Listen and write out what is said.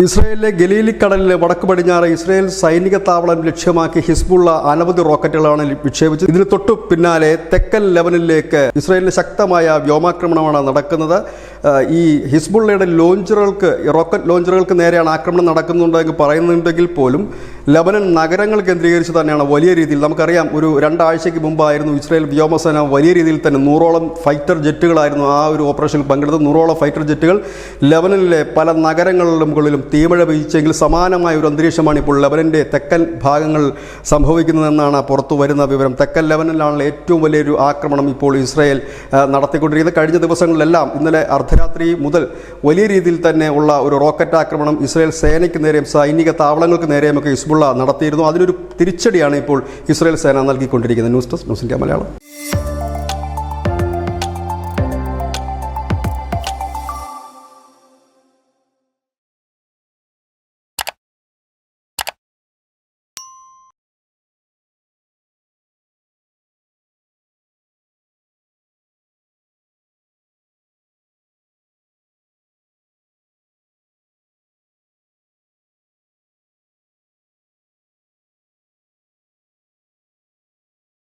ഇസ്രായേലിലെ ഗലീലിക്കടലിലെ വടക്ക് പടിഞ്ഞാറ് ഇസ്രായേൽ സൈനിക താവളം ലക്ഷ്യമാക്കി ഹിസ്ബുള്ള അനവധി റോക്കറ്റുകളാണ് വിക്ഷേപിച്ചത്. ഇതിന് തൊട്ടു പിന്നാലെ തെക്കൻ ലെബനനിലേക്ക് ഇസ്രായേലിന് ശക്തമായ വ്യോമാക്രമണമാണ് നടക്കുന്നത്. ഈ ഹിസ്ബുള്ളയുടെ റോക്കറ്റ് ലോഞ്ചറുകൾക്ക് നേരെയാണ് ആക്രമണം നടക്കുന്നുണ്ടെന്ന് പറയുന്നുണ്ടെങ്കിൽ പോലും ലെബനൻ നഗരങ്ങൾ കേന്ദ്രീകരിച്ച് തന്നെയാണ് വലിയ രീതിയിൽ. നമുക്കറിയാം, ഒരു 2 ആഴ്ചയ്ക്ക് മുമ്പായിരുന്നു ഇസ്രായേൽ വ്യോമസേന വലിയ രീതിയിൽ തന്നെ 100ഓളം ഫൈറ്റർ ജെറ്റുകളായിരുന്നു ആ ഒരു ഓപ്പറേഷനിൽ പങ്കെടുത്തത്. 100ഓളം ഫൈറ്റർ ജെറ്റുകൾ ലെബനനിലെ പല നഗരങ്ങളിലും മുകളിലും തീമഴ പെയ്ച്ചെങ്കിൽ സമാനമായ ഒരു അന്തരീക്ഷമാണ് ഇപ്പോൾ ലെബനൻ്റെ തെക്കൻ ഭാഗങ്ങൾ സംഭവിക്കുന്നതെന്നാണ് പുറത്തു വരുന്ന വിവരം. തെക്കൻ ലെബനനിലാണല്ലോ ഏറ്റവും വലിയൊരു ആക്രമണം ഇപ്പോൾ ഇസ്രായേൽ നടത്തിക്കൊണ്ടിരിക്കുന്നത്. കഴിഞ്ഞ ദിവസങ്ങളിലെല്ലാം ഇന്നലെ അർദ്ധരാത്രി മുതൽ വലിയ രീതിയിൽ തന്നെ ഉള്ള ഒരു റോക്കറ്റ് ആക്രമണം ഇസ്രായേൽ സേനയ്ക്ക് നേരെയും സൈനിക താവളങ്ങൾക്ക് നേരെയുമൊക്കെ ഹിസ്ബുള്ള നടത്തിയിരുന്നു. അതിനൊരു തിരിച്ചടിയാണ് ഇപ്പോൾ ഇസ്രായേൽ സേന നൽകിക്കൊണ്ടിരിക്കുന്നത്. News desk news India Malayalam.